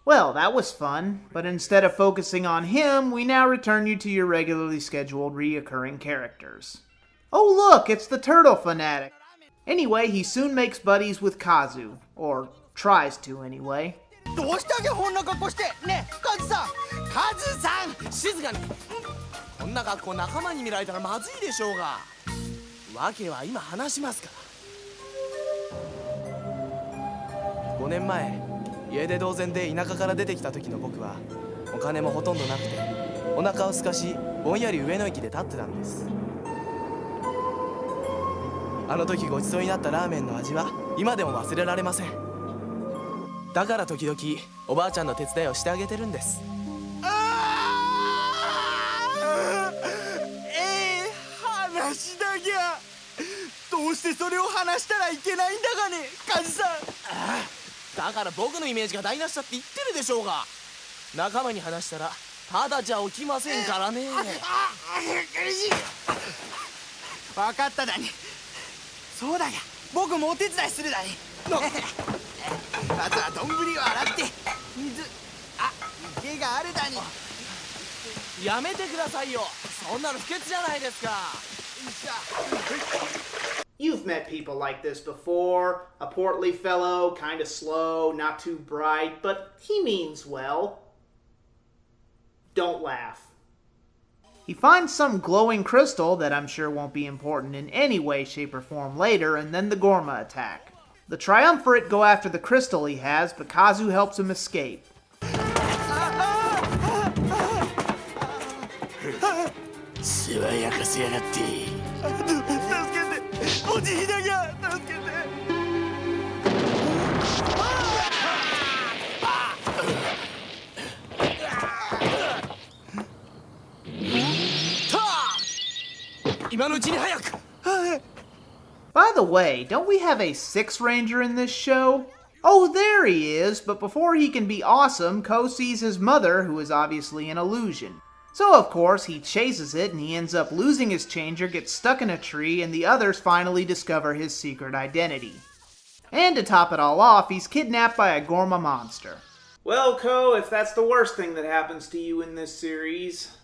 Well, that was fun, but instead of focusing on him, we now return you to your regularly scheduled reoccurring characters. Oh look, it's the turtle fanatic. Anyway, he soon makes buddies with Kazu, or tries to anyway. どうしてあげこんな格好してねえカズさんカズさん静かにこんな格好仲間に見られたらまずいでしょうが訳は今話しますから5年前家出同然で田舎から出てきた時の僕はお金もほとんどなくてお腹をすかしぼんやり上野駅で立ってたんですあの時ごちそうになったラーメンの味は今でも忘れられませんだから時々おばあちゃんの手伝いをしてあげてるんです話だぎゃどうしてそれを話したらいけないんだがねカジさんだから僕のイメージが台無しだって言ってるでしょうが仲間に話したらただじゃ起きませんからね分かっただにそうだが僕もお手伝いするだにまずは丼を洗って水池があるだにやめてくださいよそんなの不潔じゃないですかYou've met people like this before. A portly fellow, kind of slow, not too bright, but he means well. Don't laugh. He finds some glowing crystal that I'm sure won't be important in any way, shape, or form later, and then the Ghormeh attack. The Triumvirate go after the crystal he has, but Kazu helps him escape. しわやかしやがって助けておじひだが助けて今のうちに早く By the way, don't we have a Six Ranger in this show? Oh, there he is, but before he can be awesome, Ko sees his mother, who is obviously an illusion. So, of course, he chases it and he ends up losing his changer, gets stuck in a tree, and the others finally discover his secret identity. And to top it all off, he's kidnapped by a Ghormeh monster. Well, Ko, if that's the worst thing that happens to you in this series...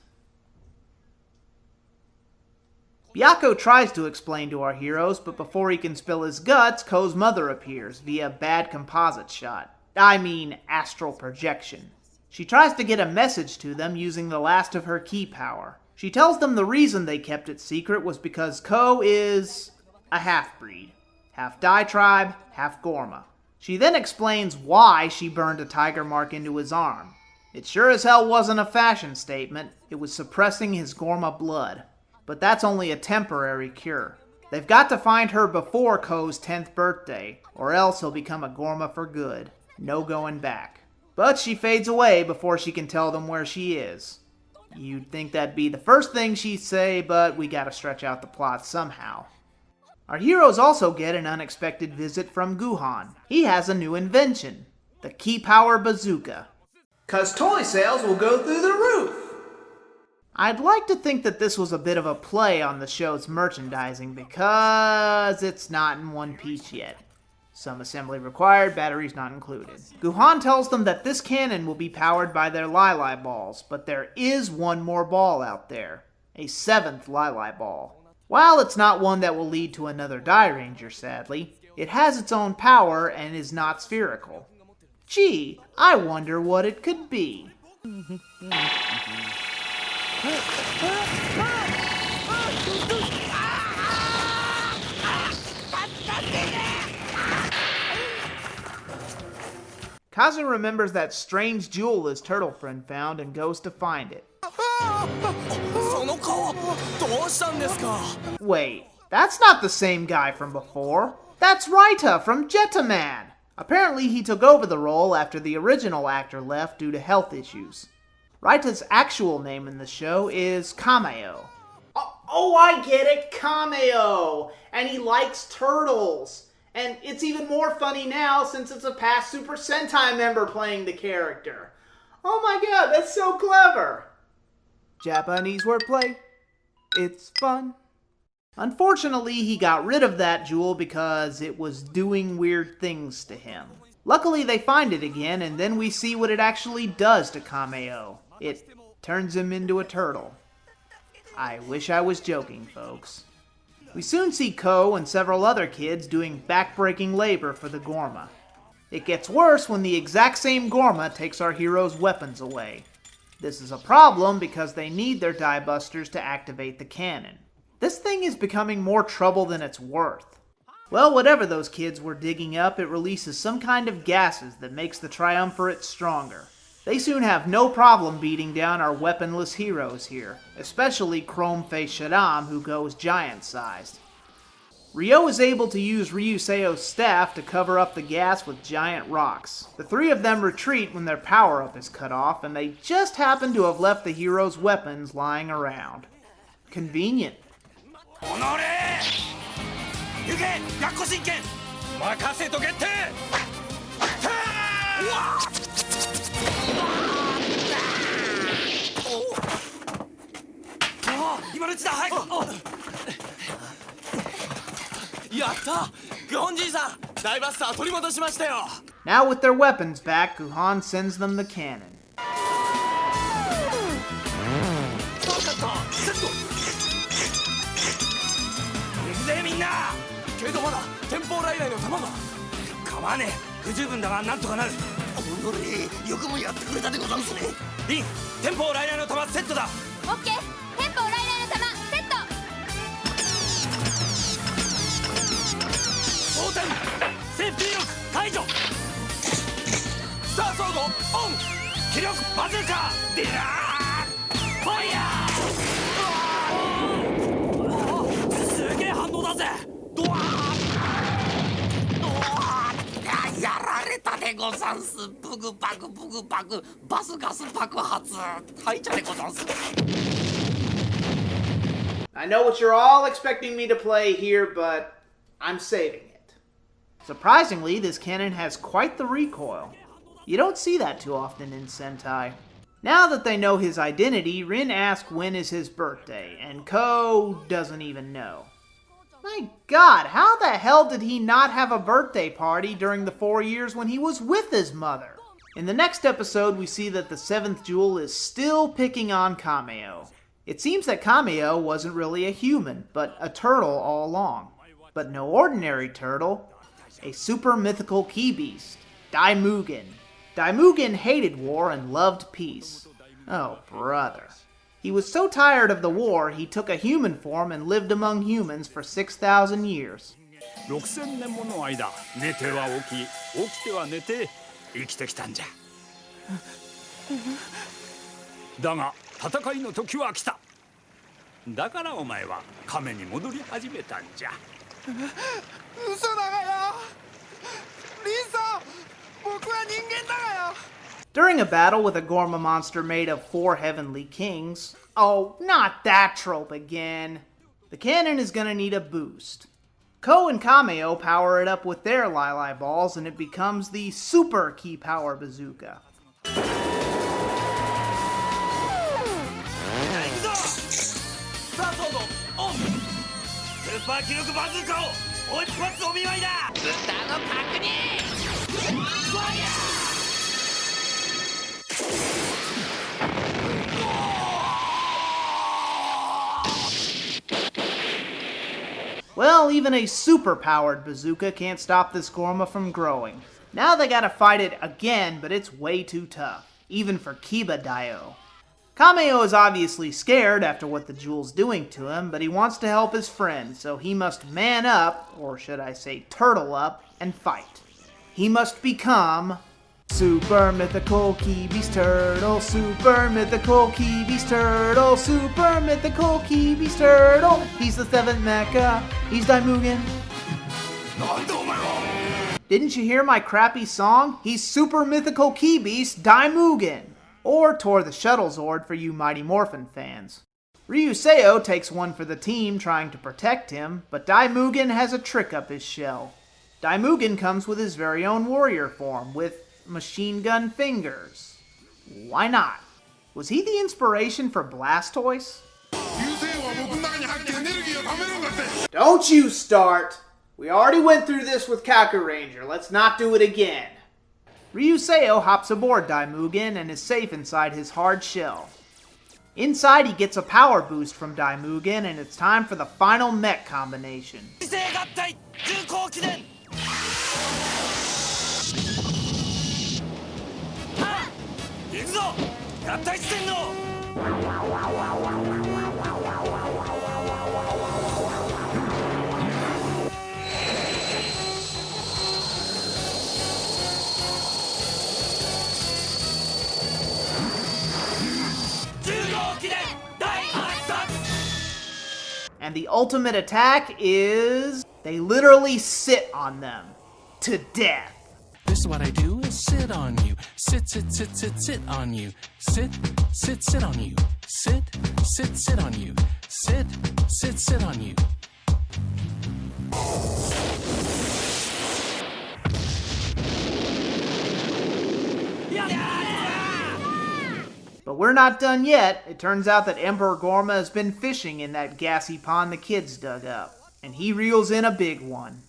Byakko tries to explain to our heroes, but before he can spill his guts, Ko's mother appears via bad composite shot. I mean, astral projection. She tries to get a message to them using the last of her ki power. She tells them the reason they kept it secret was because Ko is a half-breed. Half Dai tribe, half Ghormeh. She then explains why she burned a tiger mark into his arm. It sure as hell wasn't a fashion statement, it was suppressing his Ghormeh blood. But that's only a temporary cure. They've got to find her before Ko's 10th birthday, or else he'll become a Ghormeh for good. No going back. But she fades away before she can tell them where she is. You'd think that'd be the first thing she'd say, but we gotta stretch out the plot somehow. Our heroes also get an unexpected visit from Guhan. He has a new invention, the Ki Power Bazooka. 'Cause toy sales will go through the roof! I'd like to think that this was a bit of a play on the show's merchandising because it's not in one piece yet. Some assembly required, batteries not included. Guhan tells them that this cannon will be powered by their Lai balls, but there is one more ball out there. A 7th Lai ball. While it's not one that will lead to another Dairanger, sadly, it has its own power and is not spherical. Gee, I wonder what it could be. Kazu remembers that strange jewel his turtle friend found and goes to find it. Wait, that's not the same guy from before. That's Raita from Jetaman. Apparently he took over the role after the original actor left due to health issues. Raita's actual name in the show is Cameo. Oh, I get it, Cameo! And he likes turtles. And it's even more funny now since it's a past Super Sentai member playing the character. Oh my god, that's so clever! Japanese wordplay. It's fun. Unfortunately, he got rid of that jewel because it was doing weird things to him. Luckily they find it again, and then we see what it actually does to Cameo. It turns him into a turtle. I wish I was joking, folks. We soon see Ko and several other kids doing back-breaking labor for the Ghormeh. It gets worse when the exact same Ghormeh takes our heroes' weapons away. This is a problem because they need their die busters to activate the cannon. This thing is becoming more trouble than it's worth. Well, whatever those kids were digging up, it releases some kind of gases that makes the Triumvirate stronger. They soon have no problem beating down our weaponless heroes here, especially Chrome-Faced Shaddam, who goes giant-sized. Ryo is able to use Ryuseo's staff to cover up the gas with giant rocks. The three of them retreat when their power-up is cut off, and they just happen to have left the heroes' weapons lying around. Convenient. Now with their weapons back, Guhan sends them the cannon. I know what you're all expecting me to play here, but I'm saving it. Surprisingly, this cannon has quite the recoil. You don't see that too often in Sentai. Now that they know his identity, Rin asks when is his birthday, and Ko doesn't even know. My god, how the hell did he not have a birthday party during the 4 years when he was with his mother? In the next episode, we see that the 7th jewel is still picking on Cameo. It seems that Cameo wasn't really a human, but a turtle all along. But no ordinary turtle, a super mythical key beast, Mugen. Mugen hated war and loved peace. Oh, brother. He was so tired of the war, he took a human form and lived among humans for 6,000 years. 6000年もの間、寝ては起き、起きては寝て、生きてきたんじゃ。だが、戦いの時は来た。だからお前は亀に戻り始めたんじゃ。嘘だがよ。リンさん、僕は人間だがよ。 During a battle with a Ghormeh monster made of 4 heavenly kings, oh, not that trope again. The cannon is gonna need a boost. Ko and Cameo power it up with their Lili balls and it becomes the super key power bazooka. Well, even a super-powered bazooka can't stop this Ghormeh from growing. Now they gotta fight it again, but it's way too tough, even for Kiba Dio. Cameo is obviously scared after what the jewel's doing to him, but he wants to help his friend, so he must man up, or should I say turtle up, and fight. He must become Super Mythical Key Beast Turtle, Super Mythical Key Beast Turtle, Super Mythical Key Beast Turtle. He's the 7th mecha. He's Mugen. Didn't you hear my crappy song? He's Super Mythical Key Beast Mugen. Or Tor the Shuttle Zord for you Mighty Morphin fans. Ryuseo takes one for the team trying to protect him, but Mugen has a trick up his shell. Mugen comes with his very own warrior form, with machine gun fingers. Why not? Was he the inspiration for Blastoise? Don't you start! We already went through this with Kaku Ranger, let's not do it again. Ryuseo hops aboard Mugen and is safe inside his hard shell. Inside, he gets a power boost from Mugen, and it's time for the final mech combination. And the ultimate attack is... they literally sit on them. To death. This is what I do, is sit on you. Sit, sit, sit, sit, sit on you. Sit, sit, sit on you. Sit, sit, sit on you. Sit, sit, sit on you. But we're not done yet. It turns out that Emperor Ghormeh has been fishing in that gassy pond the kids dug up. And he reels in a big one.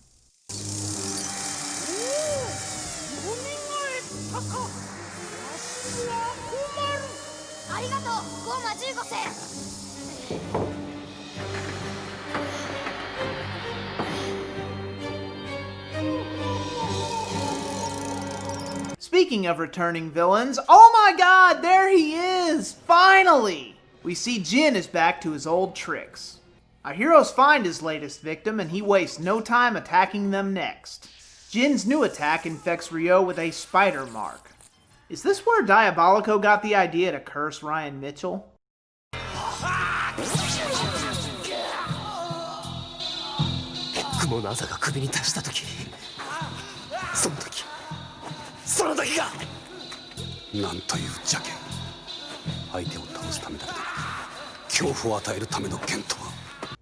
Speaking of returning villains, oh my god, there he is! Finally! We see Jin is back to his old tricks. Our heroes find his latest victim, and he wastes no time attacking them next. Jin's new attack infects Ryo with a spider mark. Is this where Diabolico got the idea to curse Ryan Mitchell?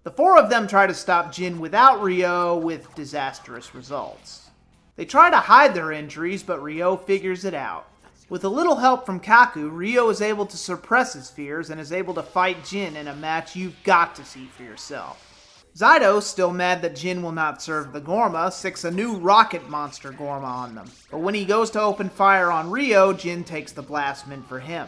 The four of them try to stop Jin without Ryo, with disastrous results. They try to hide their injuries, but Ryo figures it out. With a little help from Kaku, Ryo is able to suppress his fears and is able to fight Jin in a match you've got to see for yourself. Zydo, still mad that Jin will not serve the Ghormeh, sicks a new rocket monster Ghormeh on them. But when he goes to open fire on Ryo, Jin takes the blast meant for him.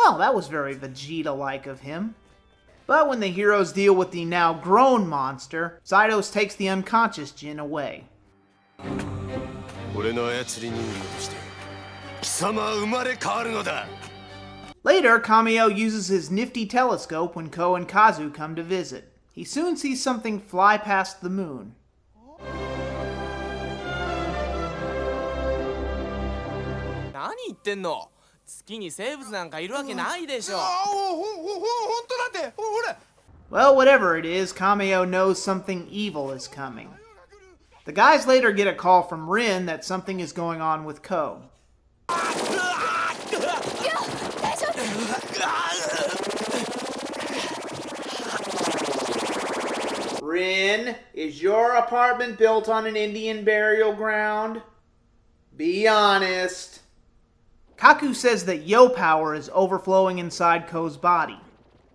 Well, that was very Vegeta-like of him. But when the heroes deal with the now grown monster, Zydos takes the unconscious Jin away. Later, Cameo uses his nifty telescope when Ko and Kazu come to visit. He soon sees something fly past the moon. Well, whatever it is, Cameo knows something evil is coming. The guys later get a call from Rin that something is going on with Ko. Rin, is your apartment built on an Indian burial ground? Be honest. Kaku says that Yo power is overflowing inside Ko's body,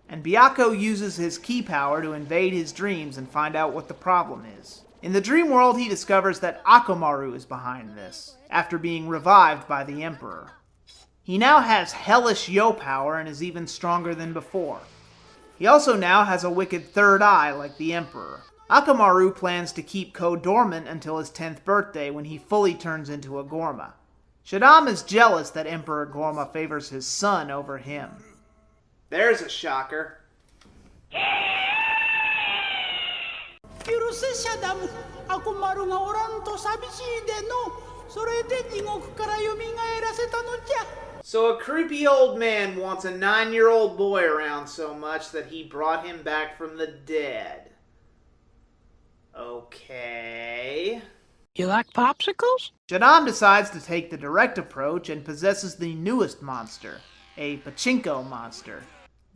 and Byakko uses his ki power to invade his dreams and find out what the problem is. In the dream world, he discovers that Akamaru is behind this, after being revived by the Emperor. He now has hellish Yo power and is even stronger than before. He also now has a wicked third eye like the Emperor. Akamaru plans to keep Ko dormant until his 10th birthday when he fully turns into a Ghormeh. Shaddam is jealous that Emperor Ghormeh favors his son over him. There's a shocker. So a creepy old man wants a 9-year-old boy around so much that he brought him back from the dead. Okay. You like popsicles? Shaddam decides to take the direct approach and possesses the newest monster, a pachinko monster.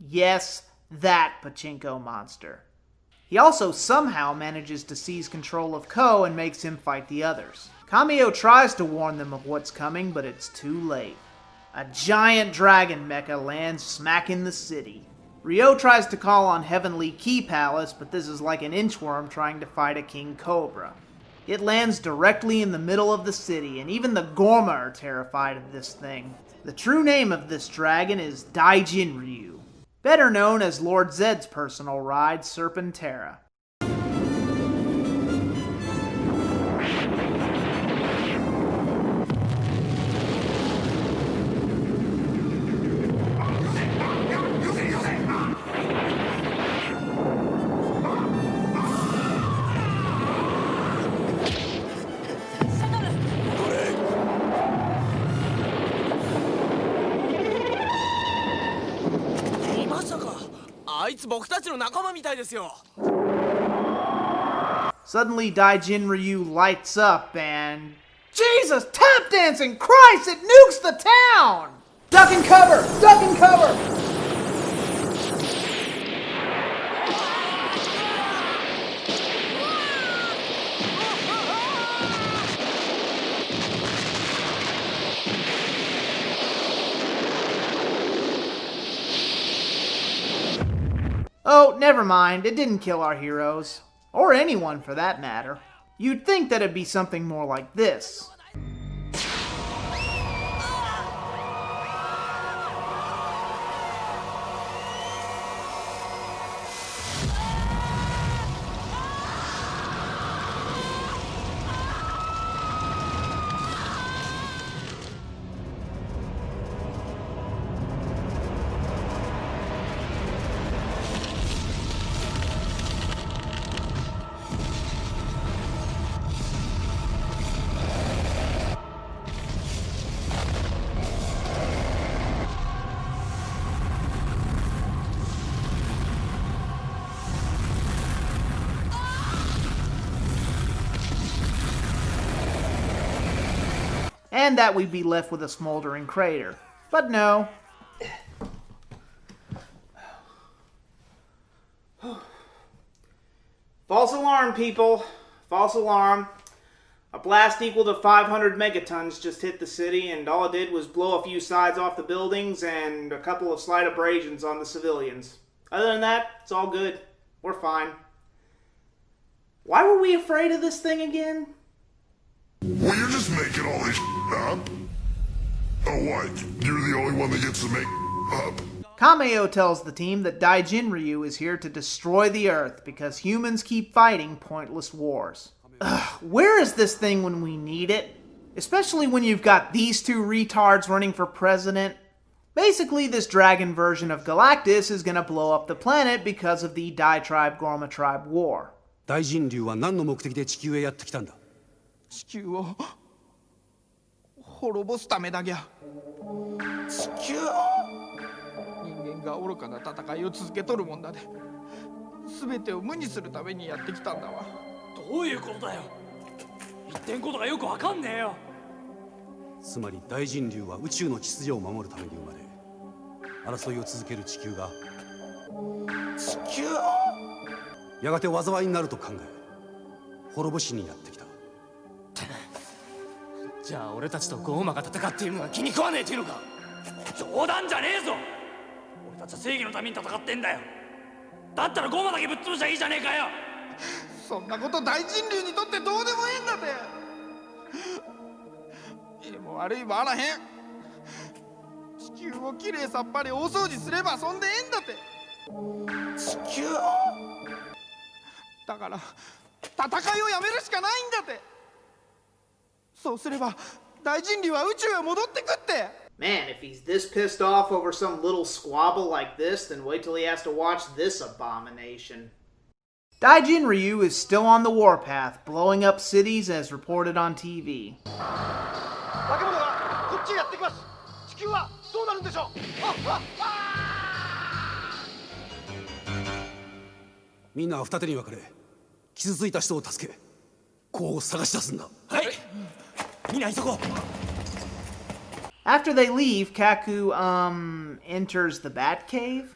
Yes, that pachinko monster. He also somehow manages to seize control of Ko and makes him fight the others. Cameo tries to warn them of what's coming, but it's too late. A giant dragon mecha lands smack in the city. Ryo tries to call on Heavenly Key Palace, but this is like an inchworm trying to fight a king cobra. It lands directly in the middle of the city, and even the Ghormeh are terrified of this thing. The true name of this dragon is Jin Ryu, better known as Lord Zed's personal ride, Serpentera. Suddenly, Jin Ryu lights up and... Jesus! Tap dancing! Christ! It nukes the town! Duck and cover! Duck and cover! Oh, never mind. It didn't kill our heroes. Or anyone, for that matter. You'd think that it'd be something more like this. And that we'd be left with a smoldering crater. But no. False alarm, people. False alarm. A blast equal to 500 megatons just hit the city, and all it did was blow a few sides off the buildings and a couple of slight abrasions on the civilians. Other than that, it's all good. We're fine. Why were we afraid of this thing again? Well, you're just making all this up. Oh, what? You're the only one that gets to make up. Cameo tells the team that Jin Ryu is here to destroy the Earth because humans keep fighting pointless wars. Ugh, where is this thing when we need it? Especially when you've got these two retards running for president. Basically, this dragon version of Galactus is gonna blow up the planet because of the Dai Tribe Ghormeh Tribe War. Jin Ryu は何の目的で地球へやってきたんだ? 地球を滅ぼすためだぎゃ。地球？人間が愚かな戦いを続けとるもんだで、全てを無にするためにやってきたんだわ。どういうことだよ。言ってんことがよくわかんねえよ。つまり大人竜は宇宙の秩序を守るために生まれ、争いを続ける地球が地球？やがて災いになると考え、滅ぼしにやってきた。じゃあ俺たちとゴーマが戦っているのが気に食わねえっていうのか。冗談じゃねえぞ。俺たちは正義のために戦ってんだよ。だったらゴーマだけぶっ潰しゃいいじゃねえかよ。そんなこと大人類にとってどうでもいいんだって。いいも悪いもあらへん。地球をきれいさっぱり大掃除すればそんでええんだって。地球？だから戦いをやめるしかないんだって。そうすれば大人類は宇宙へ戻ってくって。Man, if he's this pissed off over some little squabble like this, then wait till he has to watch this abomination. Jin Ryu is still on the warpath, blowing up cities as reported on TV. 化け物がこっちへやってきます。地球はどうなるんでしょう。みんな二手に分かれ、傷ついた人を助け、こう探し出すんだ。はい。みんな急ごう。After they leave, Kaku, enters the Batcave?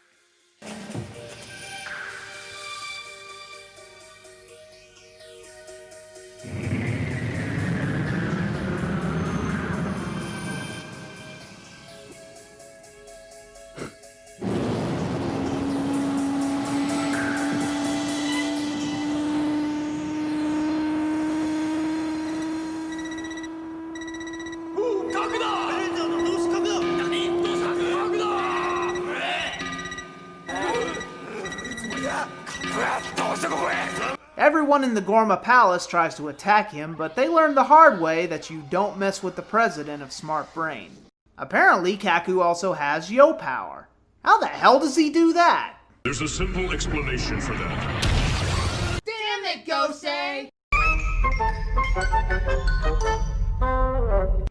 Everyone in the Ghormeh Palace tries to attack him, but they learn the hard way that you don't mess with the president of Smart Brain. Apparently, Kaku also has Yo power. How the hell does he do that? There's a simple explanation for that. Damn it, Gosei!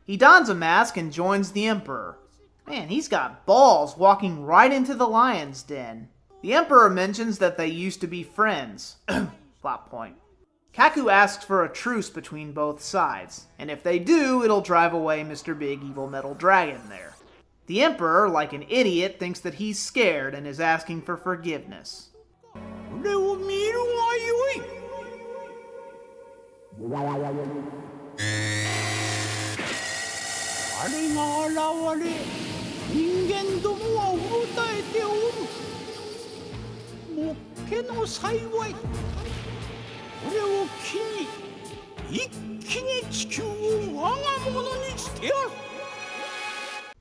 He dons a mask and joins the Emperor. Man, he's got balls walking right into the lion's den. The Emperor mentions that they used to be friends. Plot point. Kaku asks for a truce between both sides, and if they do, it'll drive away Mr. Big Evil Metal Dragon there. The Emperor, like an idiot, thinks that he's scared and is asking for forgiveness.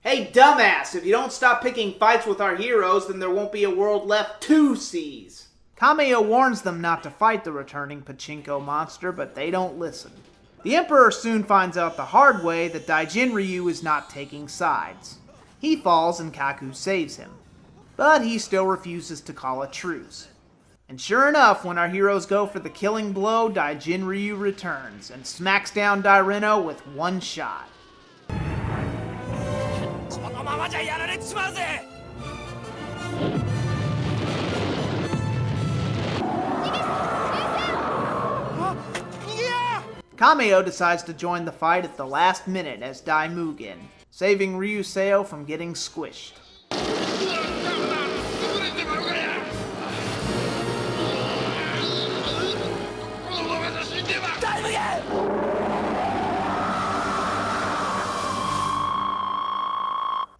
Hey, dumbass! If you don't stop picking fights with our heroes, then there won't be a world left to seize. Cameo warns them not to fight the returning pachinko monster, but they don't listen. The Emperor soon finds out the hard way that Jin Ryu is not taking sides. He falls and Kaku saves him. But he still refuses to call a truce. And sure enough, when our heroes go for the killing blow, Jin Ryu returns and smacks down Daireno with one shot. Cameo decides to join the fight at the last minute as Mugen, saving Ryuseo from getting squished.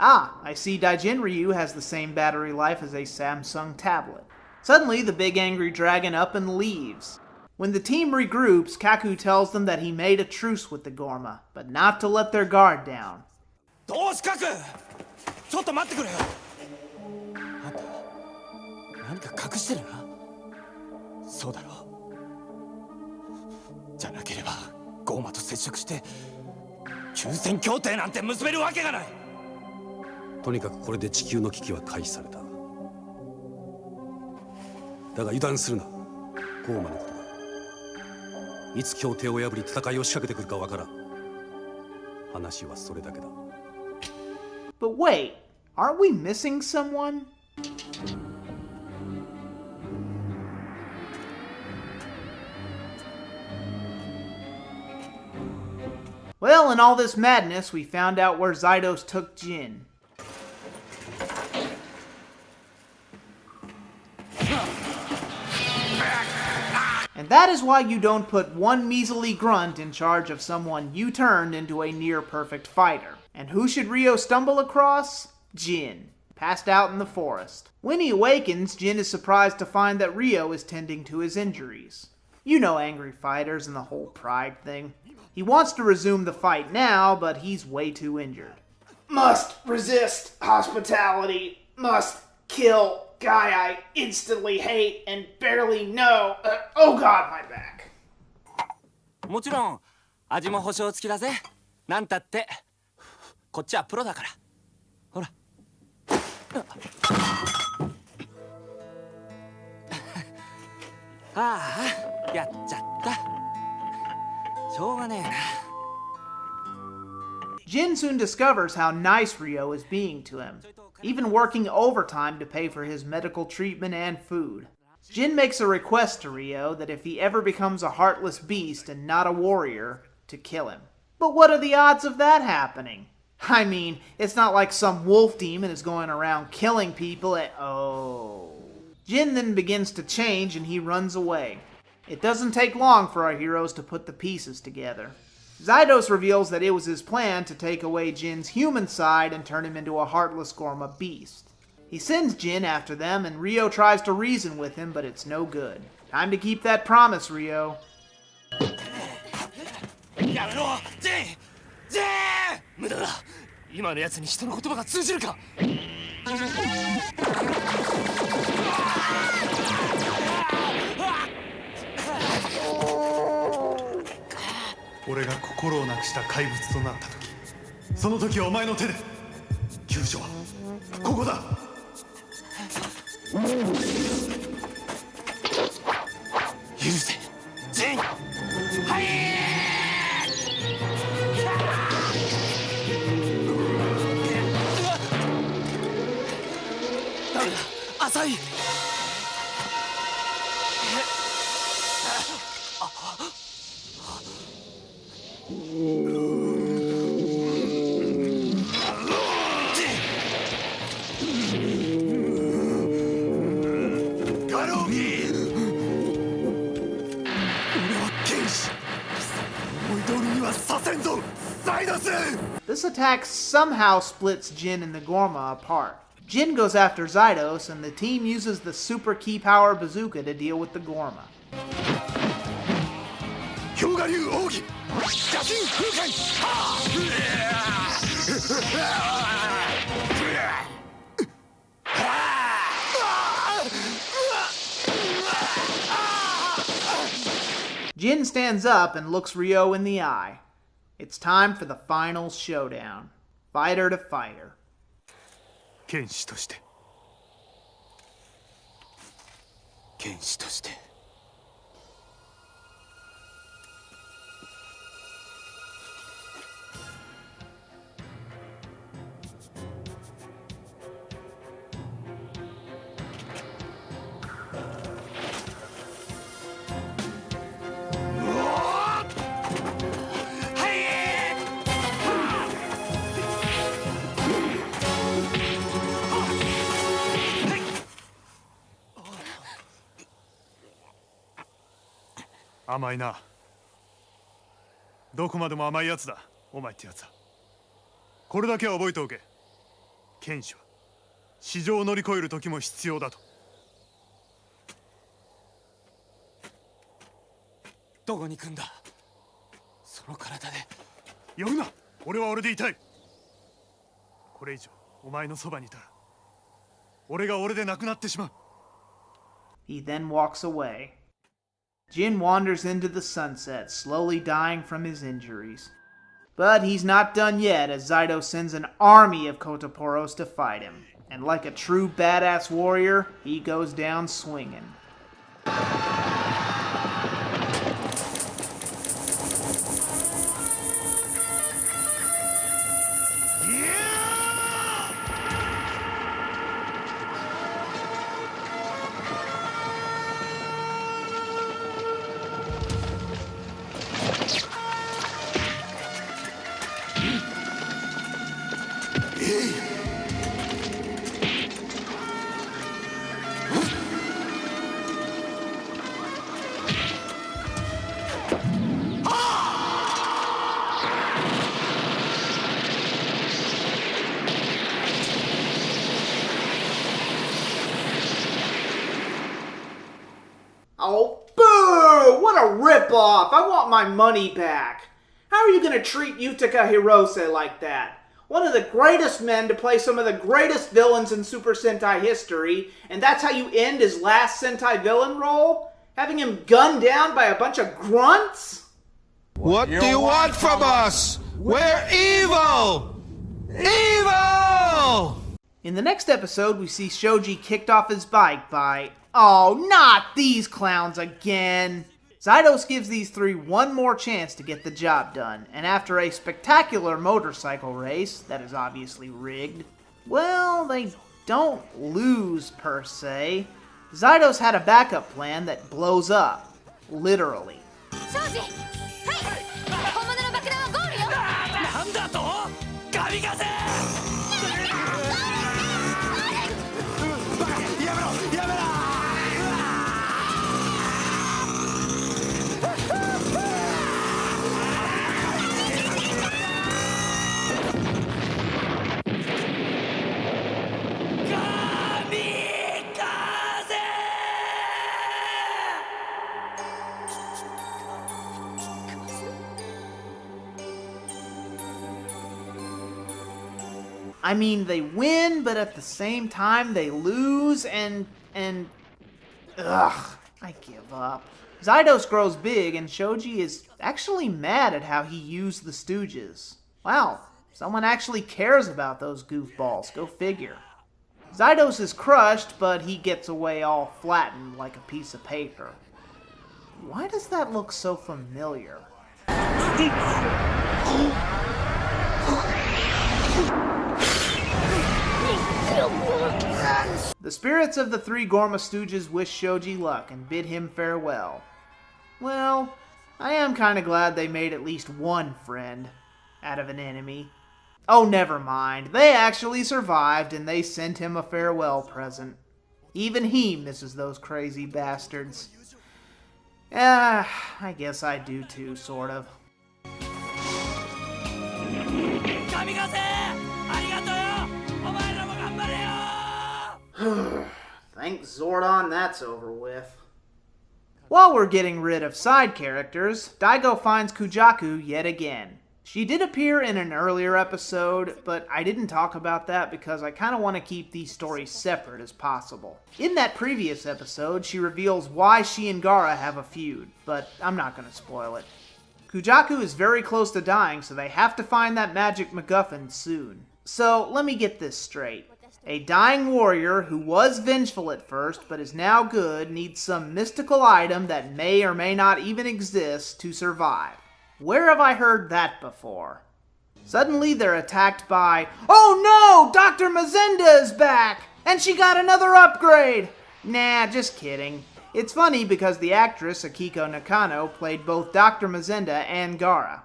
Ah, I see Jin Ryu has the same battery life as a Samsung tablet. Suddenly, the big angry dragon up and leaves. When the team regroups, Kaku tells them that he made a truce with the Ghormeh, but not to let their guard down. To とにかくこれで地球の危機は回避された。だが油断するな、ゴーマのことだ。いつ協定を破り戦いを仕掛けてくるかわからん。話はそれだけだ。But wait, aren't we missing someone? Well, in all this madness, we found out where Zydos took Jin. And that is why you don't put one measly grunt in charge of someone you turned into a near-perfect fighter. And who should Ryo stumble across? Jin, passed out in the forest. When he awakens, Jin is surprised to find that Ryo is tending to his injuries. You know angry fighters and the whole pride thing. He wants to resume the fight now, but he's way too injured. Must resist hospitality. Must kill guy I instantly hate and barely know. Oh god, my back. もちろん味も保証付きだぜ。なんたってこっちはプロだから。ほら。ああ、やっちゃった。しょうがねえな。Jin soon discovers how nice Ryo is being to him, even working overtime to pay for his medical treatment and food. Jin makes a request to Ryo that if he ever becomes a heartless beast and not a warrior, to kill him. But what are the odds of that happening? I mean, it's not like some wolf demon is going around killing people Jin then begins to change and he runs away. It doesn't take long for our heroes to put the pieces together. Zydos reveals that it was his plan to take away Jin's human side and turn him into a heartless Ghormeh beast. He sends Jin after them, and Ryo tries to reason with him, but it's no good. Time to keep that promise, Ryo. やめろ、ジン！ジン！無駄だ。今のやつに人の言葉が通じるか。俺が心をなくした怪物となった時、その時はお前の手で。急所はここだ。許せジン。はいダメだ浅い。This attack somehow splits Jin and the Ghormeh apart. Jin goes after Zydos, and the team uses the super key power bazooka to deal with the Ghormeh. Jin stands up and looks Ryo in the eye. It's time for the final showdown. Fighter to fighter. 剣士として。剣士として。甘いな。どこまでも甘いやつだ、お前ってやつは。これだけは覚えておけ。剣士は市場を乗り越える時も必要だと。どこに行くんだ、その体で。呼ぶな、俺は俺でいたい。これ以上お前のそばにいたら俺が俺でなくなってしまう。 He then walks away. Jin wanders into the sunset, slowly dying from his injuries. But he's not done yet, as Zydos sends an army of Kotoporos to fight him. And like a true badass warrior, he goes down swinging. Oh, boo! What a ripoff! I want my money back! How are you gonna treat Utica Hirose like that? One of the greatest men to play some of the greatest villains in Super Sentai history, and that's how you end his last Sentai villain role? Having him gunned down by a bunch of grunts? What do you want from us? We're evil! Evil! In the next episode, we see Shoji kicked off his bike by... Oh, not these clowns again! Zydos gives these three one more chance to get the job done, and after a spectacular motorcycle race that is obviously rigged, well, they don't lose per se. Zydos had a backup plan that blows up. Literally. Shoji! Hey! 本物の爆弾はゴールよ! なんだと?神風! やめろやめろ! I mean, they win, but at the same time they lose, and ugh, I give up. Zydos grows big, and Shoji is actually mad at how he used the stooges. Wow, someone actually cares about those goofballs, go figure. Zydos is crushed, but he gets away all flattened like a piece of paper. Why does that look so familiar? The spirits of the three Ghormeh stooges wish Shoji luck and bid him farewell. Well, I am kinda glad they made at least one friend out of an enemy. Oh, never mind. They actually survived and they sent him a farewell present. Even he misses those crazy bastards. I guess I do too, sort of. Thanks Zordon, that's over with. While we're getting rid of side characters, Daigo finds Kujaku yet again. She did appear in an earlier episode, but I didn't talk about that because I kind of want to keep these stories separate as possible. In that previous episode, she reveals why she and Gaara have a feud, but I'm not going to spoil it. Kujaku is very close to dying, so they have to find that magic MacGuffin soon. So, let me get this straight. A dying warrior who was vengeful at first, but is now good, needs some mystical item that may or may not even exist to survive. Where have I heard that before? Suddenly they're attacked by, oh no! Dr. Mazenda is back! And she got another upgrade! Nah, just kidding. It's funny because the actress Akiko Nakano played both Dr. Mazenda and Gaara.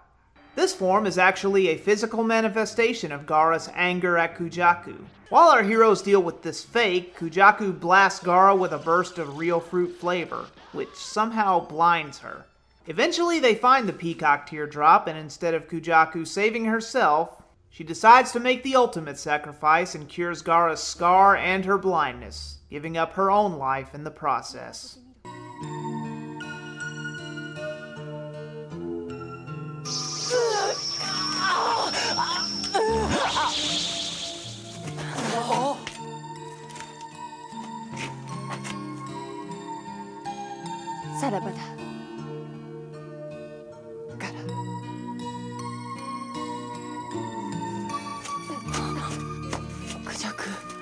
This form is actually a physical manifestation of Gaara's anger at Kujaku. While our heroes deal with this fake, Kujaku blasts Gaara with a burst of real fruit flavor, which somehow blinds her. Eventually they find the peacock teardrop, and instead of Kujaku saving herself, she decides to make the ultimate sacrifice and cures Gaara's scar and her blindness, giving up her own life in the process. Kujaku!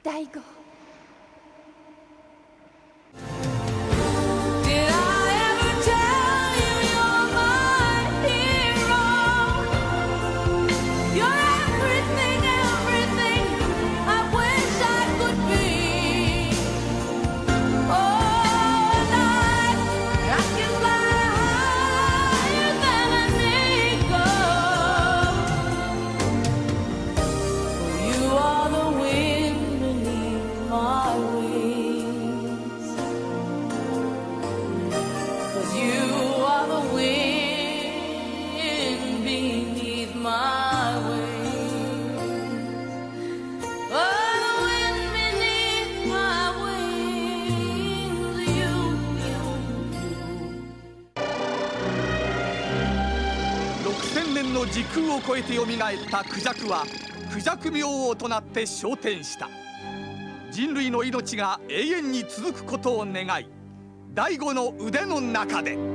大悟。 時空を超えてよみがえったクジャクはクジャク明王となって昇天した。人類の命が永遠に続くことを願い、第五の腕の中で。